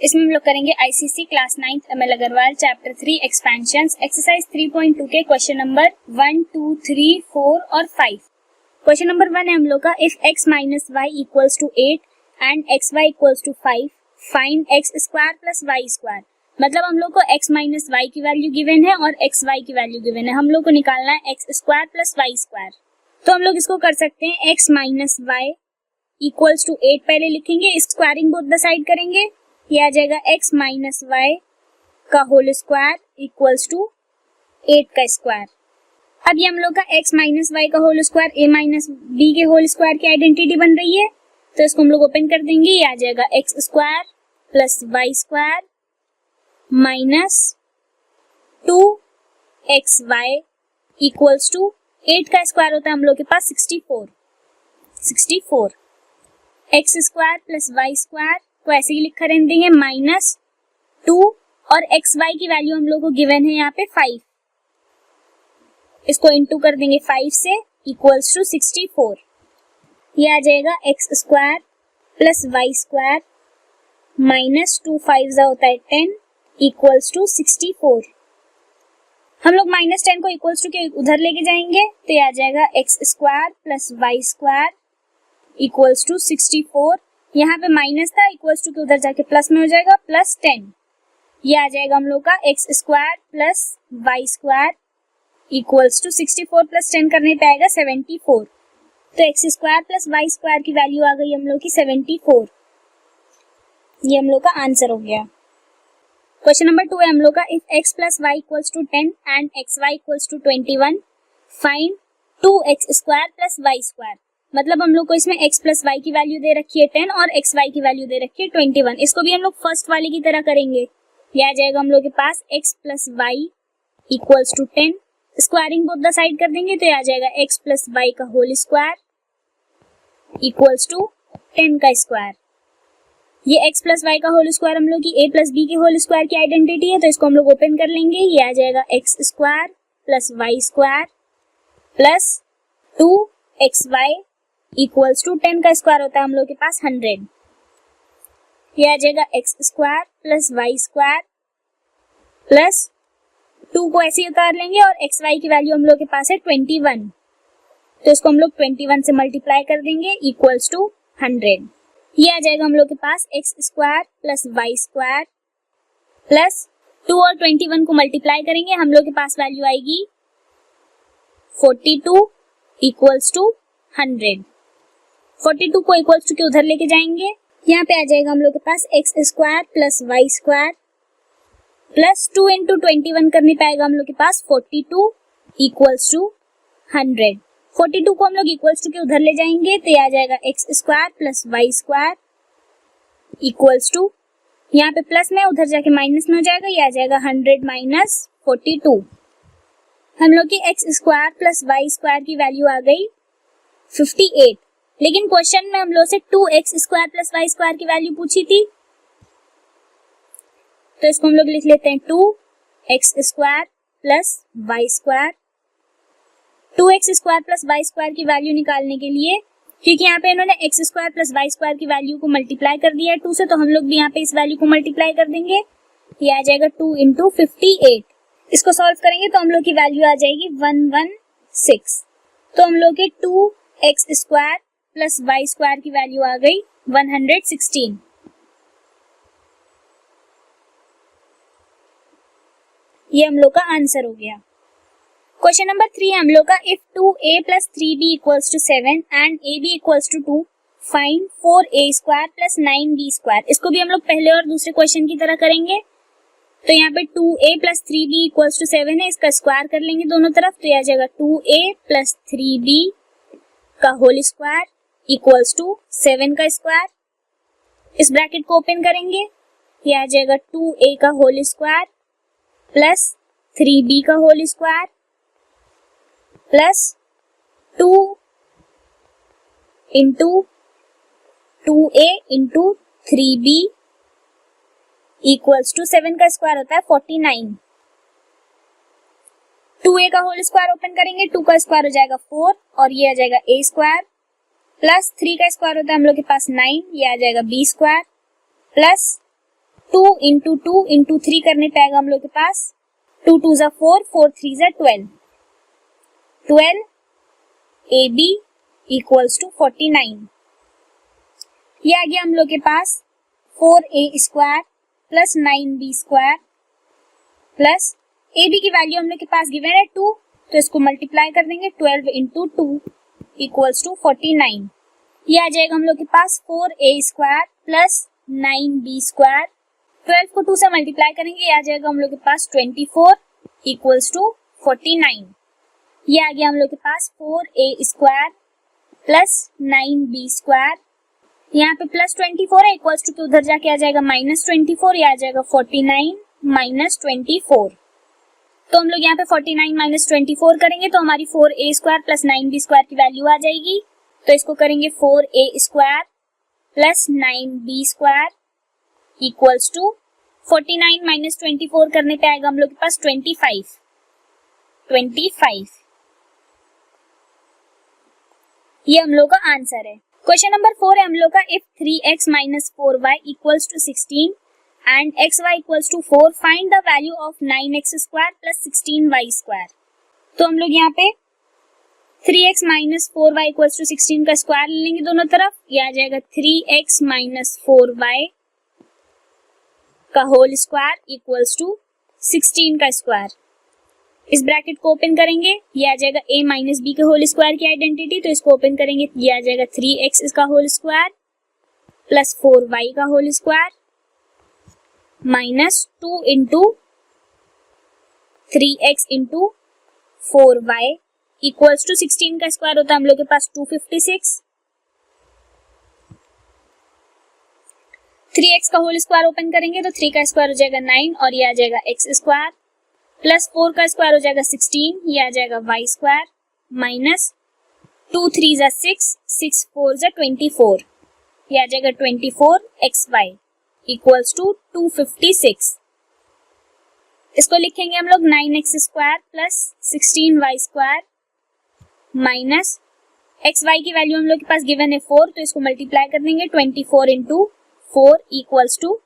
इसमें हम लोग करेंगे ICC class 9th ML Aggarwal chapter 3 expansions exercise 3.2 के क्वेश्चन नंबर 1, 2, 3, 4 और 5। क्वेश्चन नंबर 1 है हम लोग का, if x minus y equals to 8 and x y equals to 5 find x square plus Y square. मतलब हम लोग को x माइनस वाई की वैल्यू गिवन है और एक्स वाई की वैल्यू गिवन है, हम लोग को निकालना है x square plus Y square. तो हम लोग इसको कर सकते हैं x minus y equals to 8 पहले लिखेंगे, स्क्वायरिंग बोथ द साइड करेंगे, ये आ जाएगा x माइनस वाई का होल स्क्वायर इक्वल्स टू 8 का स्क्वायर। अब ये हम लोग का x माइनस वाई का whole square a minus B के होल स्क्वायर की आइडेंटिटी बन रही है, तो इसको हम लोग ओपन कर देंगे, ये आ जाएगा x square plus Y square minus 2xy equals to 8 का स्क्वायर होता है हम लोग के पास 64 x square plus Y square को ऐसे ही लिखा रहने देंगे माइनस 2 और एक्स वाई की वैल्यू हम लोग को गिवन है यहाँ पे 5, इसको इनटू कर देंगे 5 से इक्वल्स टू 64। ये आ जाएगा x square plus Y square minus 2 5 होता है 10 इक्वल्स टू 64। हम लोग माइनस 10 को इक्वल्स टू के उधर लेके जाएंगे, तो ये आ जाएगा x square plus Y square equals to 64। यहाँ पे माइनस था, इक्वल्स टू के उधर जाके प्लस में हो जाएगा प्लस 10। ये आ जाएगा हम लोग का x square plus Y square equals to 64 plus 10 करने पे आएगा 74। तो x square plus Y square की वैल्यू आ गई हम लोग की 74। ये हम लोग का आंसर हो गया। क्वेश्चन नंबर 2 है हम लोग का, if x plus y equals to 10 and x y equals to 21 find 2x square plus Y square. मतलब हम लोग को इसमें x प्लस वाई की वैल्यू दे रखी है 10 और एक्स वाई की वैल्यू दे रखी है 21। इसको भी हम लोग फर्स्ट वाले की तरह करेंगे, यह आ जाएगा हम लोग के पास x plus y equals to 10, squaring both the side कर देंगे, तो यह आ जाएगा x प्लस वाई का होल स्क्वायर इक्वल्स टू 10 का स्क्वायर। ये x प्लस वाई का होल स्क्वायर हम लोग की a प्लस बी के होल स्क्वायर की आइडेंटिटी है, तो इसको हम लोग ओपन कर लेंगे, ये आ जाएगा x square plus Y square plus 2xy equals to 10 का स्क्वायर होता है हम लोग के पास 100। ये आ जाएगा x square plus Y square plus 2 को ऐसे ही उतार लेंगे और एक्स वाई की वैल्यू हम लोग के पास है 21, तो इसको हम लोग 21 से मल्टीप्लाई कर देंगे इक्वल्स टू 100। ये आ जाएगा हम लोग के पास X square plus Y square plus 2 और 21 को मल्टीप्लाई करेंगे, हम लोग के पास वैल्यू आएगी 42 इक्वल्स टू 100। 42 को इक्वल्स टू के उधर लेके जाएंगे, यहाँ पे आ जाएगा हम लोग के पास X square plus Y square plus 2 into 21 करने पे आएगा हम लोग के पास 42 इक्वल्स टू 100। 42 को हम लोग इक्वल्स टू के उधर ले जाएंगे, तो ये आ जाएगा x square plus Y square equals to, यहाँ पे प्लस में उधर जाके माइनस में हो जाएगा, ये आ जाएगा 100 माइनस 42। हम लोग की x square plus Y square की वैल्यू आ गई 58, लेकिन क्वेश्चन में हम लोग से 2x square plus Y square की वैल्यू पूछी थी, तो इसको हम लोग लिख लेते हैं 2x square plus Y square. 2x square plus Y square की वैल्यू निकालने के लिए, क्योंकि यहाँ पे इन्होंने x square plus Y square की वैल्यू को मल्टीप्लाई कर दिया है 2 से, तो हम लोग भी यहाँ पे इस वैल्यू को मल्टीप्लाई कर देंगे, ये आ जाएगा 2 इंटू 58। इसको सॉल्व करेंगे तो हम लोग की वैल्यू आ जाएगी 116। तो हम लोग के 2x square plus Y square की वैल्यू आ गई 116। ये हम लोग का आंसर हो गया। क्वेश्चन नंबर 3 है हम लोग का, if 2a plus 3b equals to 7 and ab equals to 2 find 4a square plus 9b square. इसको भी हम लोग पहले और दूसरे क्वेश्चन की तरह करेंगे, तो यहाँ पे 2a plus 3b equals to 7 है, इसका स्क्वायर कर लेंगे दोनों तरफ, तो यह आ जाएगा 2a प्लस 3b का होल स्क्वायर इक्वल्स टू 7 का स्क्वायर। इस ब्रैकेट को ओपन करेंगे, यह आ जाएगा 2a का होल स्क्वायर प्लस 3b का whole square plus 2 into 2a into 3b equals to 7 का स्क्वायर होता है 49। 2a का होल स्क्वायर ओपन करेंगे, 2 का स्क्वायर हो जाएगा 4 और ये आ जाएगा a स्क्वायर प्लस 3 का स्क्वायर होता है हम लोग के पास 9, ये आ जाएगा b square plus 2 into 2 into 3 करने पे आएगा हम लोग के पास 2 2 ज़ा 4, 4 3 ज़ा 12, 12 AB इक्वल्स टू 49। ये आ गया हम लोग के पास 4A square plus 9B square plus AB की वैल्यू हम लोग के पास गिवन है 2, तो इसको मल्टीप्लाई कर देंगे 12 इंटू 2 इक्वल्स टू 49। ये आ जाएगा हम लोग के पास 4A square plus 9B square, 12 को 2 से मल्टीप्लाई करेंगे, ये आ जाएगा हम लोग के पास 24 इक्वल्स टू 49। ये आ गया हम लोग के पास 4A square plus 9B square, यहाँ पे प्लस 24 है, इक्वल्स टू के उधर जाके आ जाएगा माइनस 24, ये आ जाएगा 49 माइनस 24। तो हम लोग यहाँ पे 49 माइनस 24 करेंगे तो हमारी 4A square plus 9B square की वैल्यू आ जाएगी। तो इसको करेंगे 4A square plus 9B square equals to 49 minus 24 करने पे आएगा हम लोग के पास 25। ये हम लोग का आंसर है। क्वेश्चन नंबर 4 है हम लोग का, if 3x minus 4y equals to 16 and xy equals to 4, find the value of 9x square plus 16y square. तो हम लोग यहाँ पे 3x minus 4y equals to 16 का स्क्वायर ले लेंगे दोनों तरफ, ये आ जाएगा 3x माइनस 4y का होल स्क्वायर इक्वल्स टू 16 का स्क्वायर। इस ब्रैकेट को ओपन करेंगे, ये आ जाएगा a माइनस बी के होल स्क्वायर की आइडेंटिटी, तो इसको ओपन करेंगे, ये आ जाएगा 3x इसका होल स्क्वायर प्लस 4y का whole square minus 2 into 3x into 4y equals to 16 का स्क्वायर होता है हम लोग के पास 256। 3x का होल स्क्वायर ओपन करेंगे तो 3 का स्क्वायर हो जाएगा 9 और ये आ जाएगा x स्क्वायर प्लस 4 का स्क्वायर हो जाएगा 16, ये आ जाएगा y स्क्वायर माइनस 2 3 ज़ा 6, 6 4 ज़ा 24, ये आ जाएगा 24xy इक्वल्स टू 256। इसको लिखेंगे हम लोग 9x square plus 16y square minus xy की वैल्यू हम लोग के पास गिवन है 4, तो इसको मल्टीप्लाई कर देंगे 24 इंटू 4 इक्वल्स टू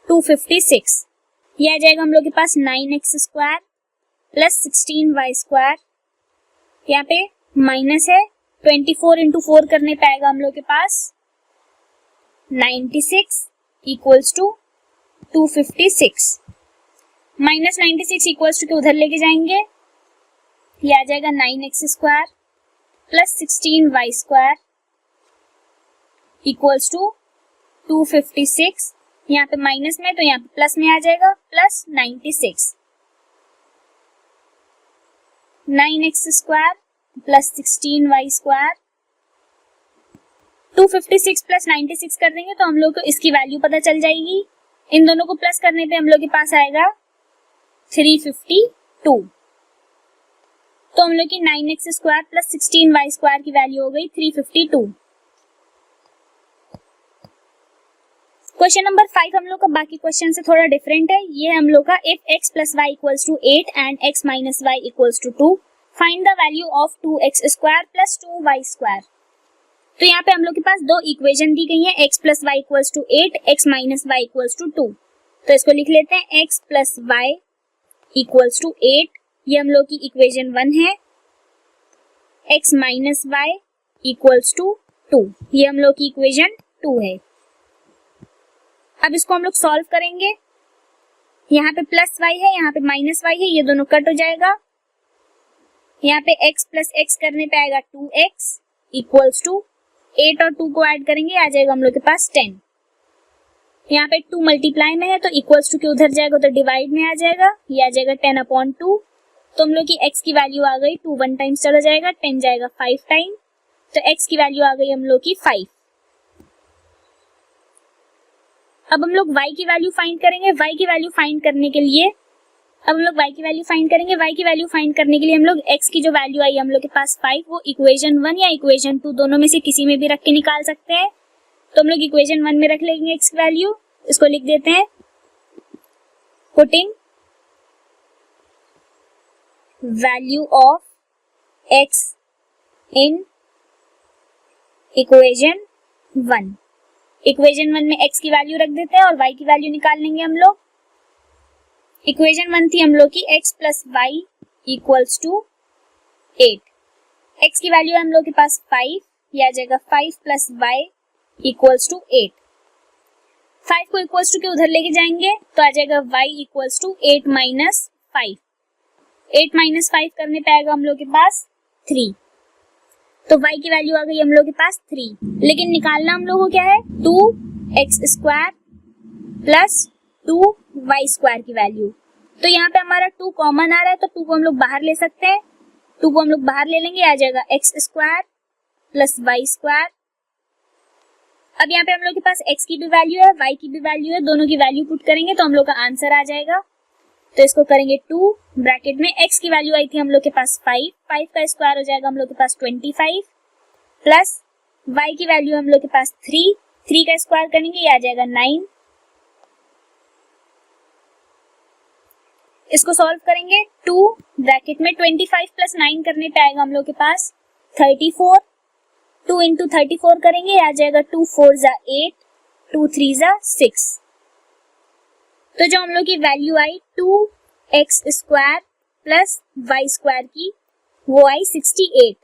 256। ये आ जाएगा हम लोग के पास 9x square plus 16y square, यहाँ पे माइनस है 24 इंटू 4 करने पे आएगा हम लोग के पास 96 equals to 256। Minus 96 equals to के उधर लेके जाएंगे, ये आ जाएगा 9x square plus 16y square equals to 256। यहाँ पे माइनस में तो यहाँ पे प्लस में आ जाएगा plus 96। 9x square plus 16y square 256 plus 96 कर देंगे तो हम लोग को इसकी वैल्यू पता चल जाएगी। इन दोनों को प्लस करने पे हम लोग के पास आएगा 352। तो हम लोग की 9x square plus 16y square की वैल्यू हो गई 352। क्वेश्चन नंबर 5 हम लोग का बाकी क्वेश्चन से थोड़ा डिफरेंट है। ये हम लोग का, if x plus y equals to 8 and x minus y equals to 2, find the value of 2x square plus 2y square. तो यहाँ पे हम लोग के पास दो इक्वेशन दी गई है, x plus y equals to 8, x minus y equals to 2। तो इसको लिख लेते हैं x plus y equals to 8, ये हम लोग की इक्वेशन 1 है। x minus y equals to 2, ये हम लोग की इक्वेशन 2 है। अब इसको हम लोग सॉल्व करेंगे, यहाँ पे प्लस वाई है, यहाँ पे माइनस वाई है, ये दोनों कट हो जाएगा। यहाँ पे x प्लस x करने पे आएगा 2x इक्वल्स टू 8 और 2 को ऐड करेंगे, आ जाएगा हम लोग के पास 10। यहाँ पे 2 मल्टीप्लाई में है तो इक्वल्स टू के उधर जाएगा तो डिवाइड में आ जाएगा, ये आ जाएगा 10/2। तो हम लोग की x की वैल्यू आ गई 2 1 टाइम्स चला जाएगा, 10 जाएगा 5 टाइम, तो x की वैल्यू आ गई हम लोग की 5। अब हम लोग y की वैल्यू फाइंड करेंगे। y की वैल्यू फाइंड करने के लिए अब हम लोग y की वैल्यू फाइंड करेंगे। y की वैल्यू फाइंड करने के लिए हम लोग x की जो वैल्यू आई हम लोग के पास 5, वो इक्वेशन 1 या इक्वेशन 2 दोनों में से किसी में भी रख के निकाल सकते हैं। तो हम लोग इक्वेशन 1 में रख लेंगे x की वैल्यू, इसको लिख देते हैं putting value of x in equation 1। Equation 1 में x की वैल्यू रख देते हैं और y की वैल्यू निकाल लेंगे हम लोग। इक्वेशन 1 थी हम लोग की x plus y equals to 8। x की वैल्यू है हम लोग के पास 5, यह आ जाएगा 5 प्लस वाई इक्वल्स टू 8। 5 को इक्वल्स टू के उधर लेके जाएंगे तो आ जाएगा y equals to 8 minus 5। 8 minus 5 करने पे आएगा हम लोग के पास 3। तो y की वैल्यू आ गई हम लोग के पास 3, लेकिन निकालना हम लोग को क्या है 2x square plus 2y square की वैल्यू। तो यहाँ पे हमारा 2 कॉमन आ रहा है तो 2 को हम लोग बाहर ले सकते हैं। 2 को हम लोग बाहर ले लेंगे, आ जाएगा x square plus Y square. अब यहाँ पे हम लोग के पास x की भी वैल्यू है, y की भी वैल्यू है, दोनों की वैल्यू पुट करेंगे तो हम लोग का आंसर आ जाएगा। तो इसको करेंगे 2 ब्रैकेट में x की वैल्यू आई थी हम लोग के पास 5, 5 का स्क्वायर हो जाएगा हम लोग के पास 25 प्लस y की वैल्यू हम लोग के पास 3, 3 का स्क्वायर करेंगे ये आ जाएगा 9। इसको सॉल्व करेंगे 2 ब्रैकेट में 25 प्लस 9 करने पे आएगा हम लोग के पास 34। 2 इंटू 34 करेंगे आ जाएगा 2 4 जा 8, 2 3 जा 6। तो जो हम लोग की वैल्यू आई 2x square plus Y square की वो आई 68।